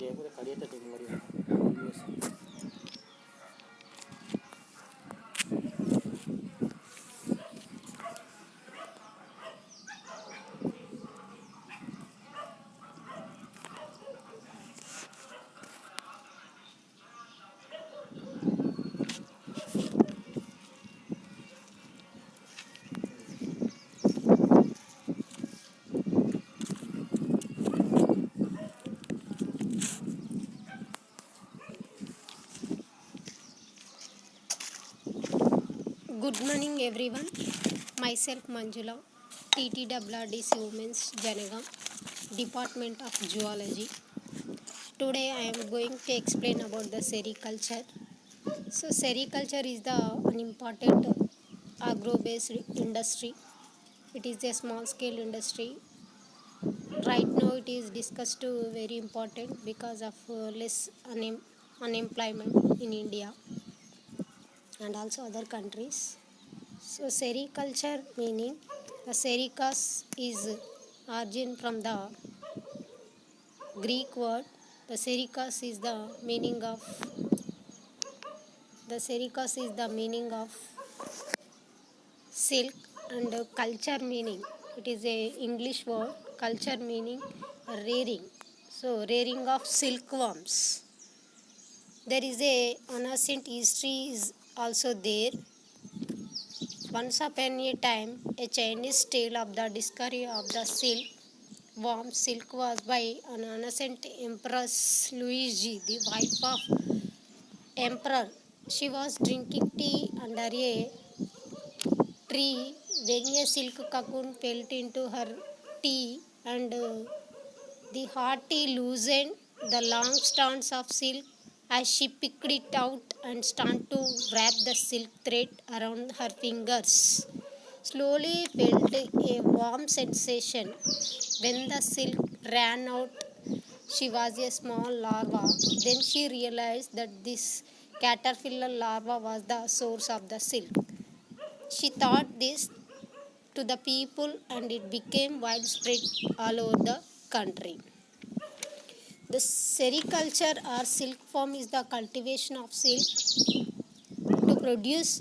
లేకపోతే కడియేటట్టు మరి Good morning everyone. Myself Manjula, TTWRDC Women's Janagam, Department of Zoology. Today I am going to explain about the sericulture. So sericulture is an important agro-based industry. It is a small scale industry. Right now it is discussed very important because of less unemployment in India and also other countries. So sericulture meaning the serikos is origin from the Greek word. The serikos is the meaning of silk, and culture meaning, it is a English word. Culture meaning rearing. So rearing of silkworms. There is a ancient history is also there. Once upon a time, a Chinese tale of the discovery of the silk was by an innocent Empress Luigi, the wife of Emperor. She was drinking tea under a tree when a silk cocoon fell into her tea, and the hot tea loosened the long strands of silk as she picked it out and started to wrap the silk thread around her fingers. Slowly felt a warm sensation. When the silk ran out, she was a small larva. Then she realized that this caterpillar larva was the source of the silk. She taught this to the people and it became widespread all over the country. The sericulture or silkworm is the cultivation of silk to produce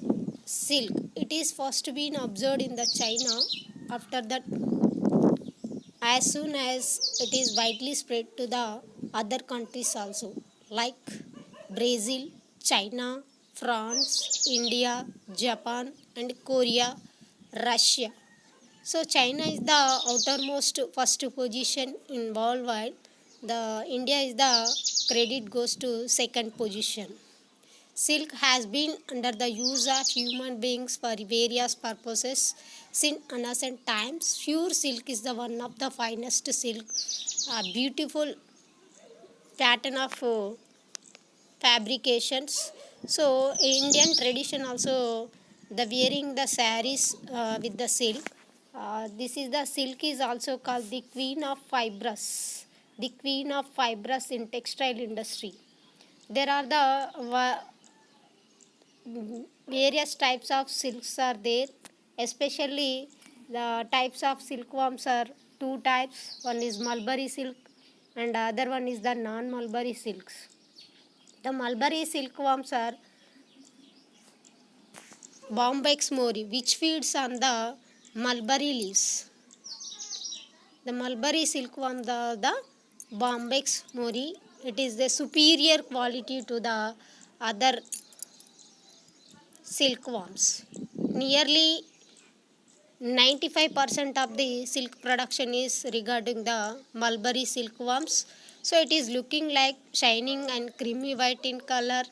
silk. It is first been observed in the China. After that, as soon as it is widely spread to the other countries also, like Brazil, China, France, India, Japan, and Korea, Russia. So China is the outermost first position in worldwide. The India is the credit goes to second position. Silk has been under the use of human beings for various purposes since ancient times. Pure silk is the one of the finest silk, a beautiful pattern of fabrications. So Indian tradition also the wearing the saris with the silk. This is the silk is also called the queen of fibrous. The queen of fibrous in textile industry. There are the various types of silks are there. Especially the types of silkworms are two types. One is mulberry silk and other one is the non-mulberry silks. The mulberry silkworms are Bombyx mori, which feeds on the mulberry leaves. The mulberry silkworm, the Bombyx mori, it is the superior quality to the other silkworms. Nearly 95% of the silk production is regarding the mulberry silkworms. So it is looking like shining and creamy white in color.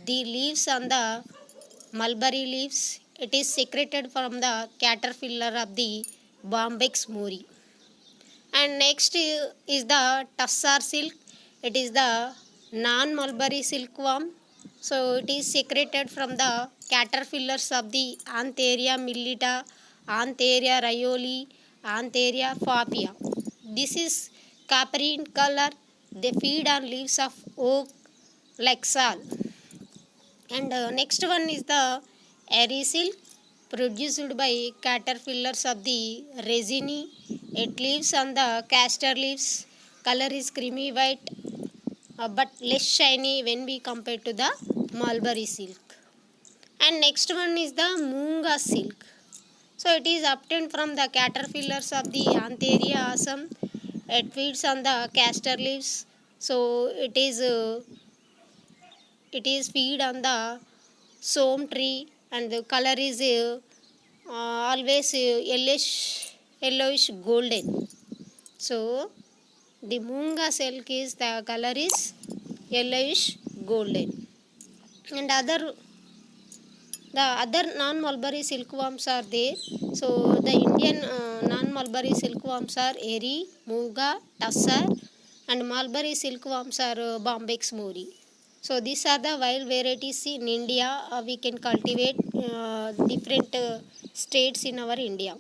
The leaves on the mulberry leaves, it is secreted from the caterpillar of the Bombyx mori. And next is the tussar silk. It is the non-mulberry silkworm. So it is secreted from the caterpillars of the Antheria millita, Antheria rayoli, Antheria papia. This is coppery in color. They feed on leaves of oak like sal. And next one is the airy silk, produced by caterpillars of the resiny. It lives on the castor leaves. Color is creamy white. but less shiny when we compare to the mulberry silk. And next one is the Munga silk. So it is obtained from the caterpillars of the Antheria asam. It feeds on the castor leaves. So it is feed on the som tree, and the color is always yellowish golden. So the Munga silk is the color is yellowish golden. And the other non-mulberry silkworms are there. So the Indian non-mulberry silkworms are eri, muga, tussar, and mulberry silkworms are Bombyx mori. So these are the wild varieties in India. We can cultivate different states in our India.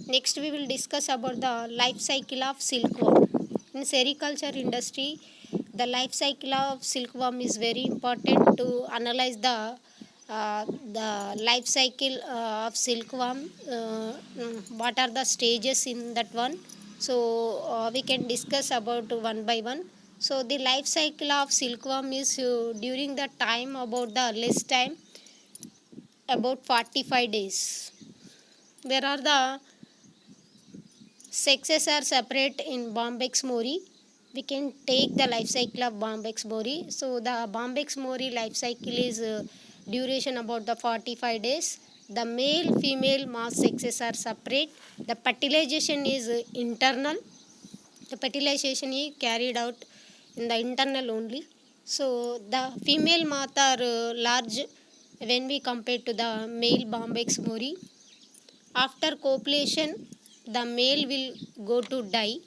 Next we will discuss about the life cycle of silkworm. In sericulture industry, the life cycle of silkworm is very important to analyze the life cycle of silkworm. What are the stages in that one? So we can discuss about one by one. So the life cycle of silkworm is during the time about the less time about 45 days. There are the sexes are separate in Bombyx mori. We can take the life cycle of Bombyx mori. So the Bombyx mori life cycle is duration about the 45 days. The male female mass sexes are separate. The fertilization is internal. The fertilization is carried out in the internal only. So the female moth are large when we compare to the male Bombyx mori. After copulation, the male will go to die.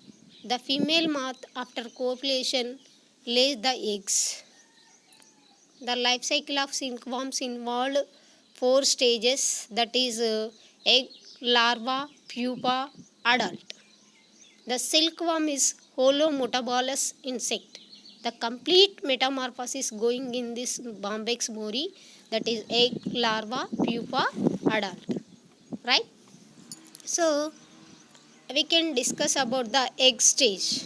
The female moth after copulation lays the eggs. The life cycle of silkworms involved 4 stages, that is egg, larva, pupa, adult. The silkworm is holometabolous insect. The complete metamorphosis going in this Bombyx mori, that is egg, larva, pupa, adult. Right? So we can discuss about the egg stage.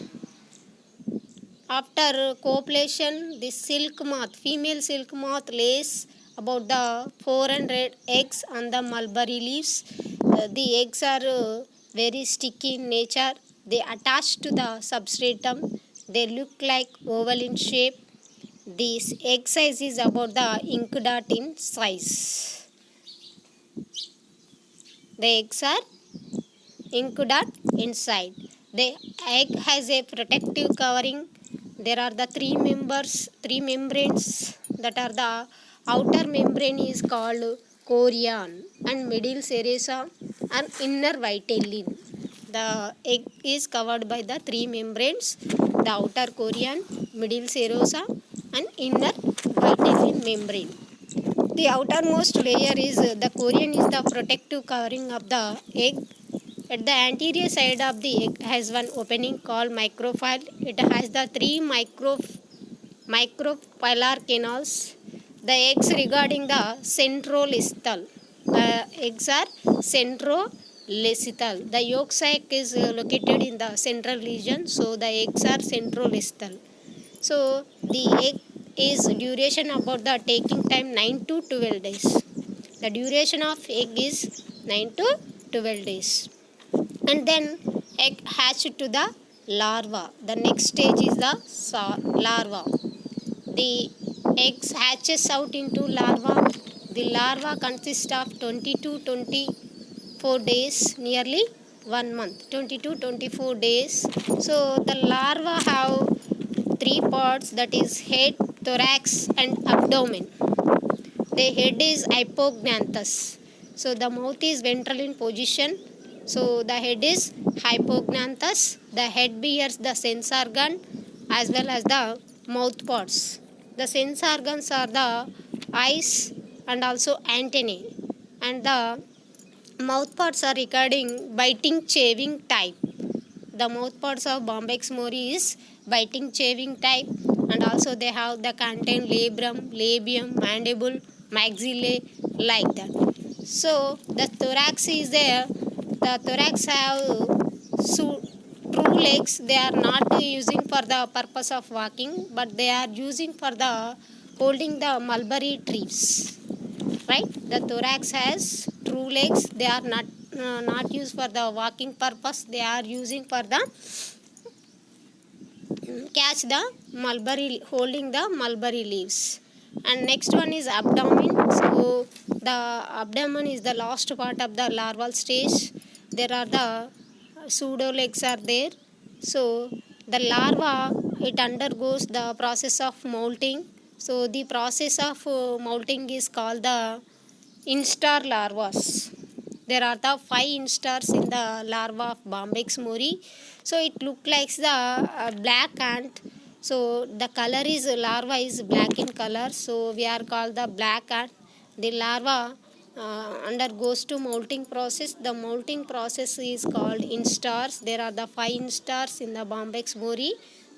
After copulation, the silk moth, female silk moth lays about the 400 eggs on the mulberry leaves. The eggs are very sticky in nature. They attach to the substratum. They look like oval in shape. This egg size is about the ink dot in size. The eggs are ink dot inside. The egg has a protective covering. There are the three membranes, that are the outer membrane is called chorion, and middle serosa, and inner vitellin. The egg is covered by the three membranes, the outer chorion, middle serosa, and inner vitellin membrane. The outermost layer is the chorion is the protective covering of the egg. At the anterior side of the egg has one opening called micropyle. It has the 3 micropylar canals. The eggs regarding the centrolecital. The eggs are centrolecital. The yolk sac is located in the central region, so the eggs are centrolecital. So the egg is duration about the taking time 9 to 12 days. The duration of egg is 9 to 12 days. And then egg hatched to the larva. The next stage is the larva. The eggs hatches out into larva. The larva consists of 20 to 24 days, nearly 1 month, 20 to 24 days. So the larva have 3 parts, that is head, thorax, and abdomen. The head is hypognanthus. So the mouth is ventral in position. So the head is hypognanthus. The head bears the sense organ as well as the mouth parts. The sense organs are the eyes and also antennae, and the mouth parts are regarding biting chewing type. The mouth parts of Bombyx mori is biting chewing type, and also they have the contain labrum, labium, mandible, maxillae, like that. So the thorax is there. The thorax have true legs they are not using for the purpose of walking, but they are using for the holding the mulberry trees, right? The thorax has true legs, they are not used for the walking purpose, they are using for the catch the mulberry, holding the mulberry leaves. And next one is abdomen. So the abdomen is the last part of the larval stage. There are the pseudo legs are there. So the larva, it undergoes the process of molting. So the process of molting is called the instar larvas. There are the 5 instars in the larva of Bombyx mori. So it looks like the black ant. So the color is larva is black in color. So we are called the black ant. The larva undergoes to molting process. The molting process is called instars. There are the 5 instars in the Bombyx mori.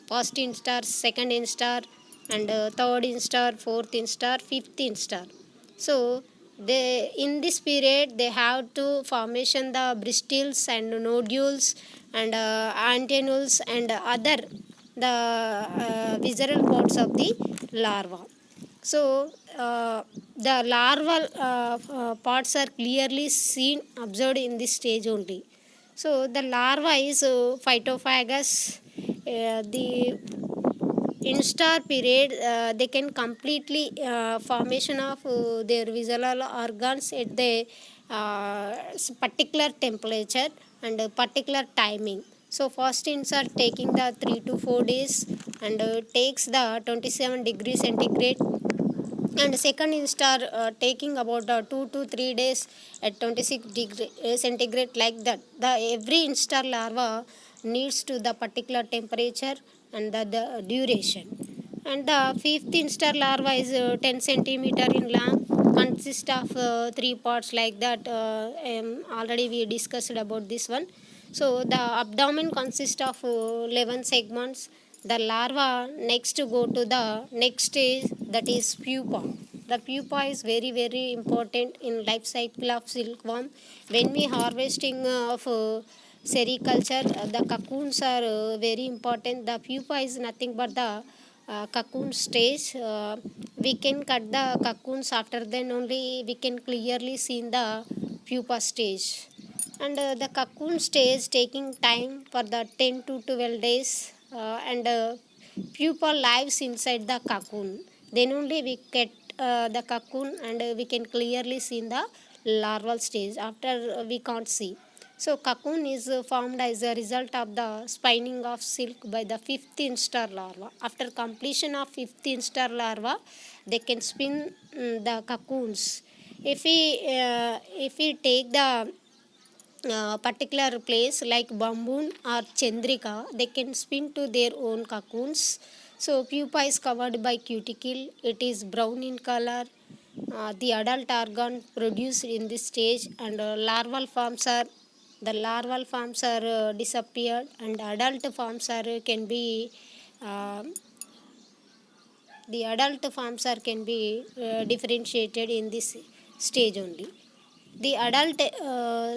First instar, second instar, and third instar, fourth instar, fifth instar. So they, in this period they have to formation the bristles and nodules and antennules and other the visceral parts of the larva. So the larval parts are clearly seen, observed in this stage only. So the larva is phytophagous. The instar period they can completely formation of their visual organs at the particular temperature and particular timing. So first instar taking the 3 to 4 days and takes the 27 degrees centigrade, and second instar taking about 2 to 3 days at 26 degree centigrade, like that. The every instar larva needs to the particular temperature and the duration. And the fifth instar larva is 10 centimeter in length, consists of 3 parts, like that. Already we discussed about this one. So the abdomen consists of 11 segments. The larva next go to the next stage, that is pupa. The pupa is very very important in life cycle of silkworm. When we harvesting of sericulture, the cocoons are very important. The pupa is nothing but the cocoon stage. We can cut the cocoons, after then only we can clearly see in the pupa stage. And the cocoon stage taking time for the 10 to 12 days, and pupa lives inside the cocoon. Then only we get the cocoon, and we can clearly see in the larval stage. After we can't see. So cocoon is formed as a result of the spinning of silk by the fifth instar larva. After completion of fifth instar larva, they can spin the cocoons. If we take the particular place like bamboo or chandrika, they can spin to their own cocoons. So pupa is covered by cuticle. It is brown in color. The adult organ produced in this stage, and larval forms are disappeared, and adult forms are can be uh, the adult forms are can be differentiated in this stage only. The adult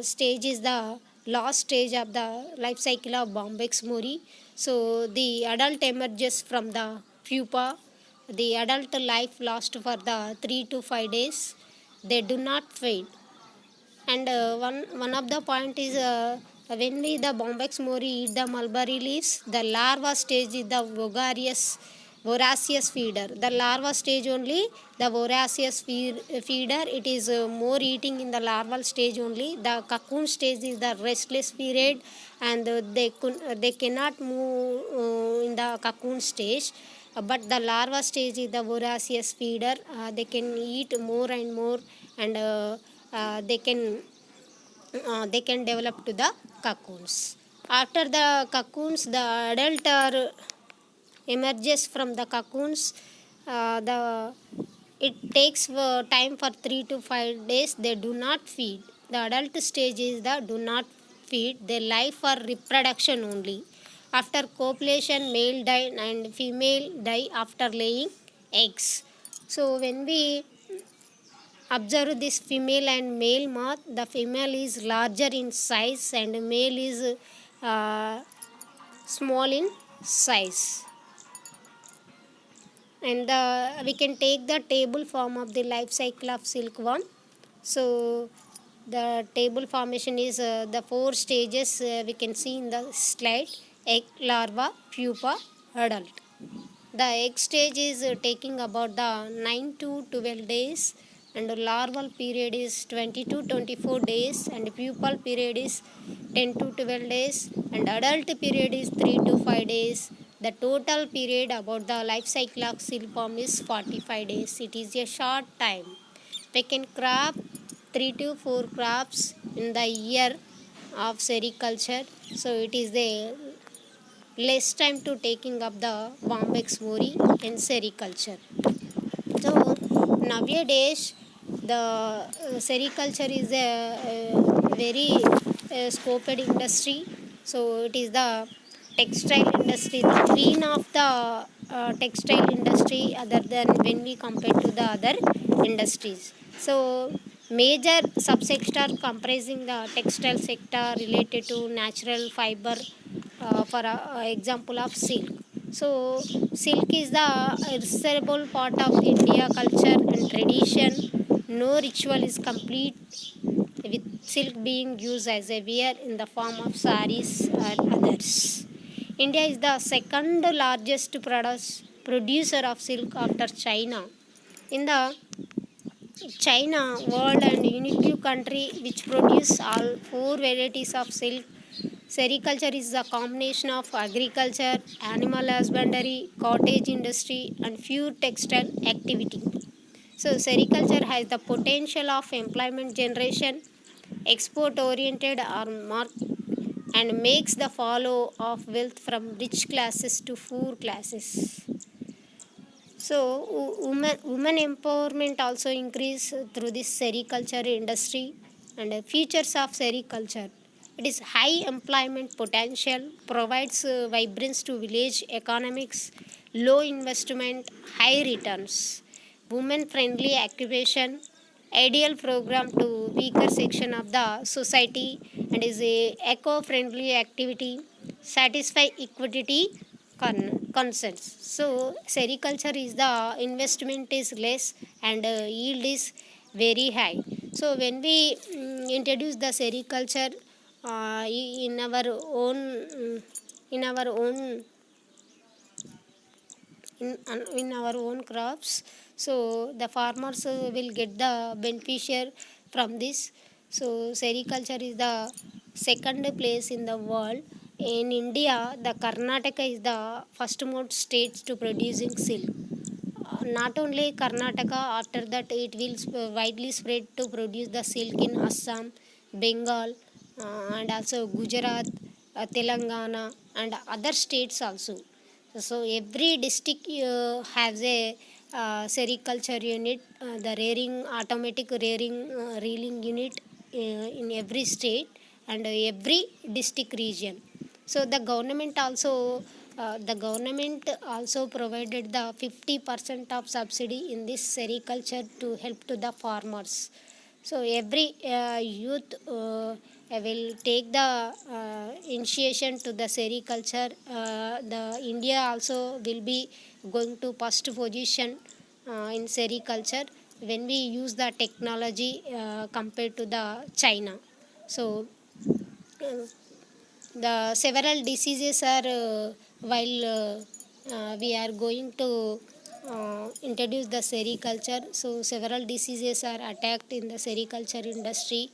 stage is the last stage of the life cycle of Bombyx mori. So the adult emerges from the pupa. The adult life lasts for the 3 to 5 days. They do not fade. And one of the point is when we the Bombyx mori eat the mulberry leaves, the larva stage is the voracious feeder. The larva stage only, the voracious feeder, it is more eating in the larval stage only. The cocoon stage is the restless period, and they cannot move in the cocoon stage. But the larva stage is the voracious feeder. They can eat more and more, and they can develop to the cocoons. After the cocoons, the adult are emerges from the cocoons. The it takes time for 3 to 5 days. They do not feed. The adult stage is the do not feed. They live for reproduction only. After copulation, male die and female die after laying eggs. So when we observe this female and male moth, the female is larger in size and male is uh, small in size. And we can take the table form of the life cycle of silkworm. So the table formation is the four stages we can see in the slide: egg, larva, pupa, adult. The egg stage is taking about the 9 to 12 days, and the larval period is 20 to 24 days, and pupal period is 10 to 12 days, and adult period is 3 to 5 days. The total period about the life cycle of silkworm is 45 days. It is a short time. We can crop 3 to 4 crops in the year of sericulture. So it is the less time to taking up the bombex mori in sericulture. So nowadays the sericulture is a very scoped industry. So it is the textile industry, the queen of the textile industry, other than when we compare to the other industries. So major subsector comprising the textile sector related to natural fiber, for example of silk. So silk is the irreversible part of India culture and tradition. No ritual is complete with silk being used as a wear in the form of saris or others. India is the second largest producer of silk after China. In the China, world and unique country which produce all four varieties of silk. Sericulture is the combination of agriculture, animal husbandry, cottage industry, and few textile activity. So sericulture has the potential of employment generation, export oriented or and makes the follow of wealth from rich classes to poor classes. So women empowerment also increase through this sericulture industry. And features of sericulture: it is high employment potential, provides vibrance to village economics, low investment, high returns, women friendly occupation, ideal program to weaker section of the society, and is a eco friendly activity, satisfy equity concerns. So sericulture is the investment is less and yield is very high. So when we introduce the sericulture in our own in our own in our own crops, so the farmers will get the beneficial from this. So sericulture is the second place in the world. In India, the Karnataka is the first most states to producing silk. Not only Karnataka, after that it will widely spread to produce the silk in Assam, Bengal, and also Gujarat, Telangana, and other states also. So every district has a sericulture unit, the rearing automatic reeling unit in every state and every district region. So the government also provided the 50% of subsidy in this sericulture to help to the farmers. So every youth will take the initiation to the sericulture. The India also will be going to first position in sericulture when we use the technology compared to the China. So uh, the several diseases are while we are going to introduce the sericulture. So several diseases are attacked in the sericulture industry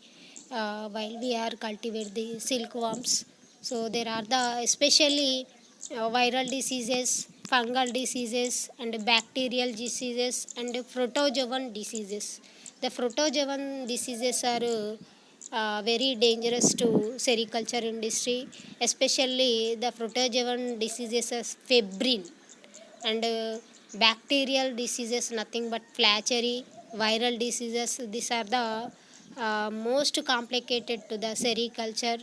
while we are cultivate the silkworms. So there are the especially viral diseases, fungal diseases, and bacterial diseases, and protozoan diseases. The protozoan diseases are very dangerous to sericulture industry, especially the protozoan diseases as febrile, and bacterial diseases nothing but flacheri. Viral diseases, these are the most complicated to the sericulture.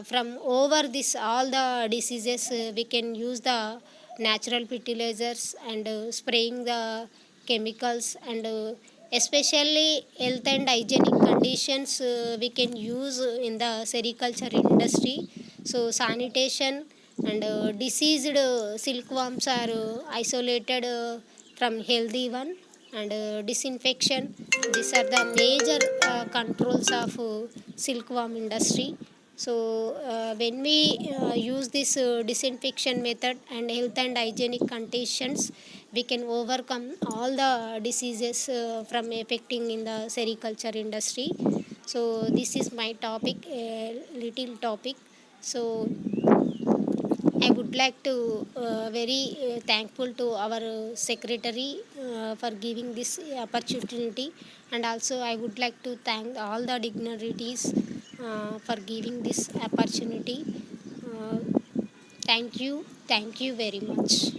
From over this all the diseases, we can use the natural fertilizers and spraying the chemicals, and especially health and hygienic conditions we can use in the sericulture industry. So sanitation and diseased silkworms are isolated from healthy one, and disinfection. These are the major controls of silkworm industry. So when we use this disinfection method and health and hygienic conditions, we can overcome all the diseases from affecting in the sericulture industry. So this is my topic, a little topic. So I would like to very thankful to our secretary for giving this opportunity, and also I would like to thank all the dignitaries for giving this opportunity. Uh, thank you very much.